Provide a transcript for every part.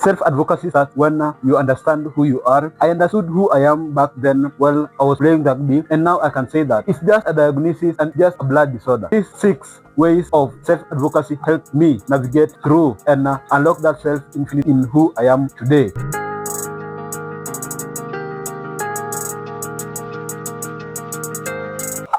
Self-advocacy starts when you understand who you are. I understood who I am back then while I was playing rugby, and now I can say that it's just a diagnosis and just a blood disorder. These 6 ways of self-advocacy helped me navigate through and unlock that self-infinite in who I am today.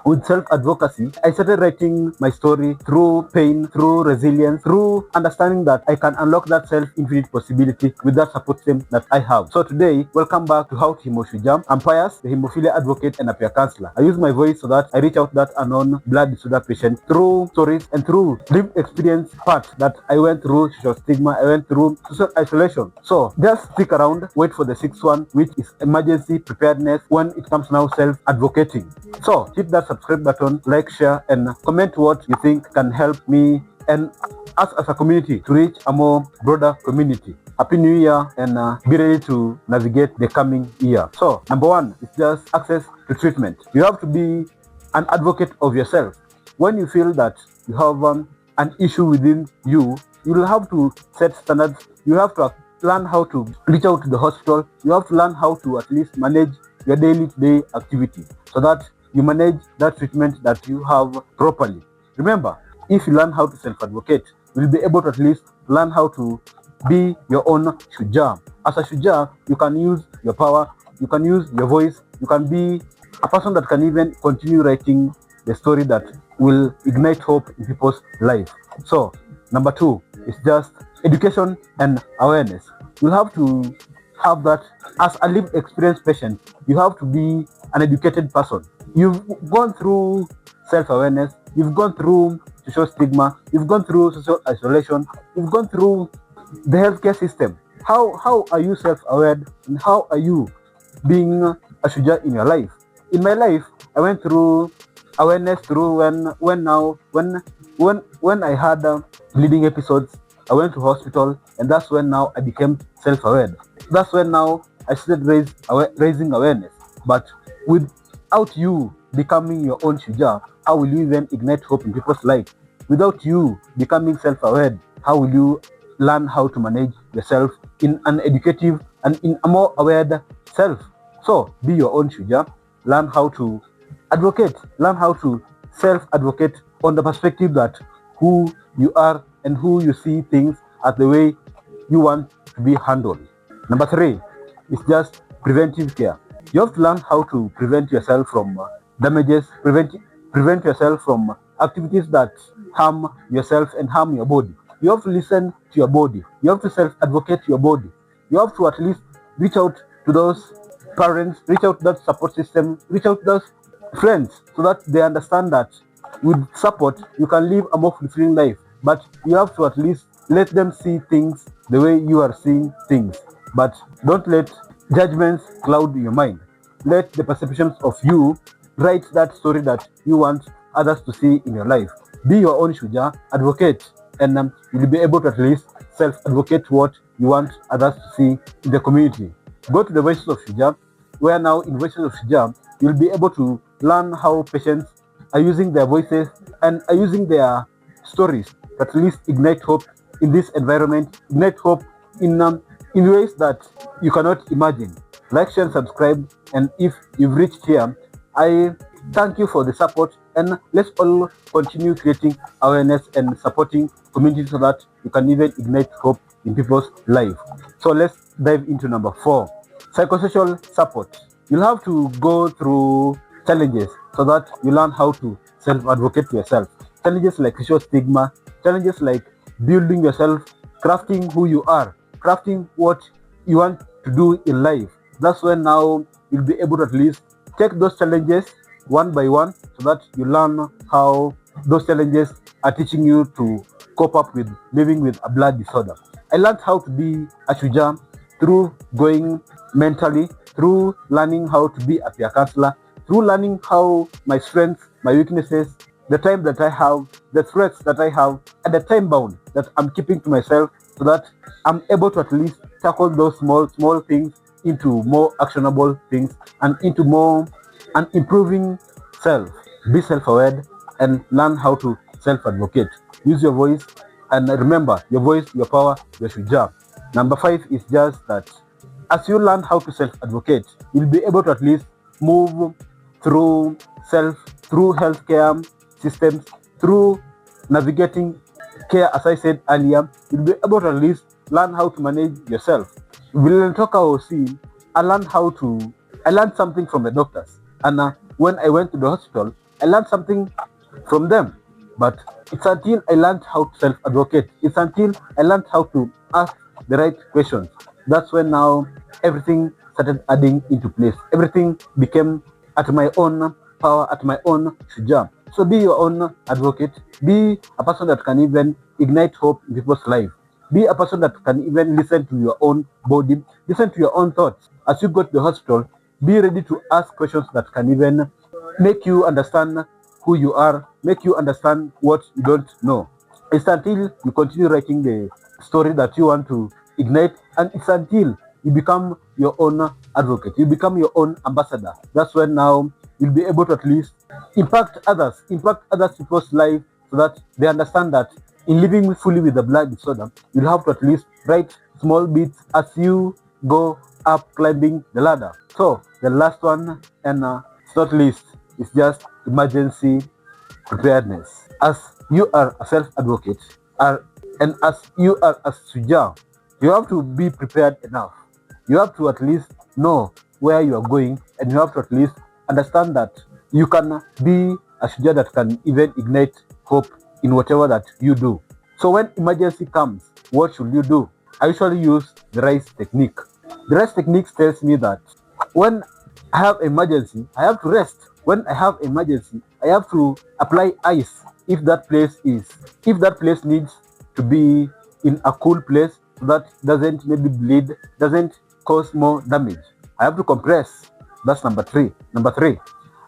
With self-advocacy, I started writing my story through pain, through resilience, through understanding that I can unlock that self-infinite possibility with that support system that I have. So today, welcome back to How to Shujaa. I'm Pius, the hemophilia advocate and a peer counselor. I use my voice so that I reach out to that unknown blood disorder patient through stories and through lived experience parts that I went through social stigma, I went through social isolation. So just stick around, wait for the 6th one, which is emergency preparedness when it comes now self-advocating. So hit that subscribe button, like, share, and comment what you think can help me and us as a community to reach a more broader community. Happy New Year, and be ready to navigate the coming year. So number 1 is just access to treatment. You have to be an advocate of yourself. When you feel that you have an issue within you, you will have to set standards. You have to learn how to reach out to the hospital. You have to learn how to at least manage your daily activity so that you manage that treatment that you have properly. Remember, if you learn how to self-advocate, you'll be able to at least learn how to be your own Shujaa. As a Shujaa, you can use your power, you can use your voice, you can be a person that can even continue writing the story that will ignite hope in people's lives. So, number 2 is just education and awareness. You'll have to have that as a lived experience patient. You have to be an educated person. You've gone through self-awareness, you've gone through social stigma, you've gone through social isolation, you've gone through the healthcare system. How are you self-aware, and how are you being a Shujaa in your life? In my life, I went through awareness through when I had bleeding episodes. I went to hospital, and that's when now I became self-aware. That's when now I started raising awareness. But without you becoming your own Shujaa, how will you then ignite hope in people's lives? Without you becoming self-aware, how will you learn how to manage yourself in an educative and in a more aware self? So be your own Shujaa. Learn how to advocate. Learn how to self-advocate on the perspective that who you are and who you see things as the way you want to be handled. Number 3 is just preventive care. You have to learn how to prevent yourself from damages, prevent yourself from activities that harm yourself and harm your body. You have to listen to your body. You have to self-advocate your body. You have to at least reach out to those parents, reach out to that support system, reach out to those friends so that they understand that with support you can live a more fulfilling life. But you have to at least let them see things the way you are seeing things. But don't let judgments cloud your mind. Let the perceptions of you write that story that you want others to see in your life. Be your own Shujaa, advocate, and you'll be able to at least self-advocate what you want others to see in the community. Go to the Voices of Shujaa, where now in Voices of Shujaa, you'll be able to learn how patients are using their voices and are using their stories to at least ignite hope in this environment, ignite hope in ways that you cannot imagine. Like, share, and subscribe. And if you've reached here, I thank you for the support, and let's all continue creating awareness and supporting community so that you can even ignite hope in people's life. So let's dive into number 4, psychosocial support. You'll have to go through challenges so that you learn how to self-advocate for yourself. Challenges like social stigma, challenges like building yourself, crafting who you are, crafting what you want to do in life. That's when now you'll be able to at least take those challenges one by one so that you learn how those challenges are teaching you to cope up with living with a blood disorder. I learned how to be a Shujaa through going mentally, through learning how to be a peer counselor, through learning how my strengths, my weaknesses, the time that I have, the threats that I have, and the time bound that I'm keeping to myself so that I'm able to at least tackle those small things into more actionable things and into more an improving self. Be self-aware and learn how to self-advocate. Use your voice, and remember, your voice, your power, your Shujaa. Number 5 is just that as you learn how to self-advocate, you'll be able to at least move through through healthcare systems, through navigating care, as I said earlier. You'll be able to at least learn how to manage yourself. We'll talk about see. I learned something from the doctors, and when I went to the hospital, I learned something from them. But it's until I learned how to self-advocate, it's until I learned how to ask the right questions, that's when now everything started adding into place. Everything became at my own power, at my own Shujaa. So be your own advocate. Be a person that can even ignite hope in people's life. Be a person that can even listen to your own body, listen to your own thoughts. As you go to the hospital, be ready to ask questions that can even make you understand who you are, make you understand what you don't know. It's until you continue writing the story that you want to ignite, and it's until you become your own advocate, you become your own ambassador. That's when now you'll be able to at least impact others people's life, so that they understand that in living fully with the blood disorder, you'll have to at least write small bits as you go up climbing the ladder. So the last one, and it's not least, is just emergency preparedness. As you are a self-advocate, and as you are a Shujaa, you have to be prepared enough. You have to at least know where you are going, and you have to at least understand that you can be a Shujaa that can even ignite hope in whatever that you do. So when emergency comes, what should you do? I usually use the RICE technique. The RICE technique tells me that when I have emergency, I have to rest. When I have emergency, I have to apply ice if that place needs to be in a cool place, so that doesn't maybe bleed, doesn't cause more damage. I have to compress. That's number 3. Number 3,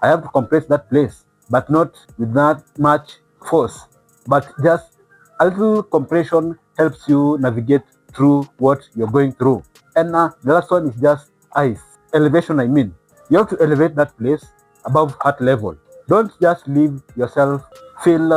I have to compress that place, but not with that much force, but just a little compression helps you navigate through what you're going through. And the last one is just ice. Elevation, I mean. You have to elevate that place above heart level. Don't just leave yourself feel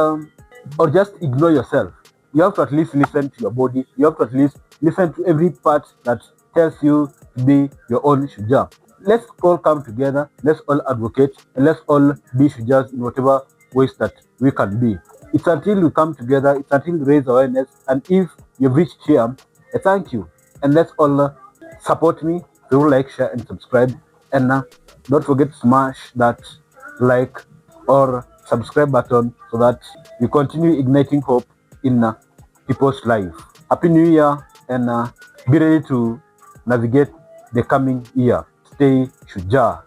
or just ignore yourself. You have to at least listen to your body. You have to at least listen to every part that tells you to be your own Shujaa. Let's all come together. Let's all advocate, and let's all be Shujaas in whatever ways that we can be. It's until we come together, it's until we raise awareness. And if you've reached here, I thank you. And let's all support me through like, share, and subscribe. And don't forget to smash that like or subscribe button, so that we continue igniting hope in people's life. Happy New Year, and be ready to navigate the coming year. Stay Shujaa.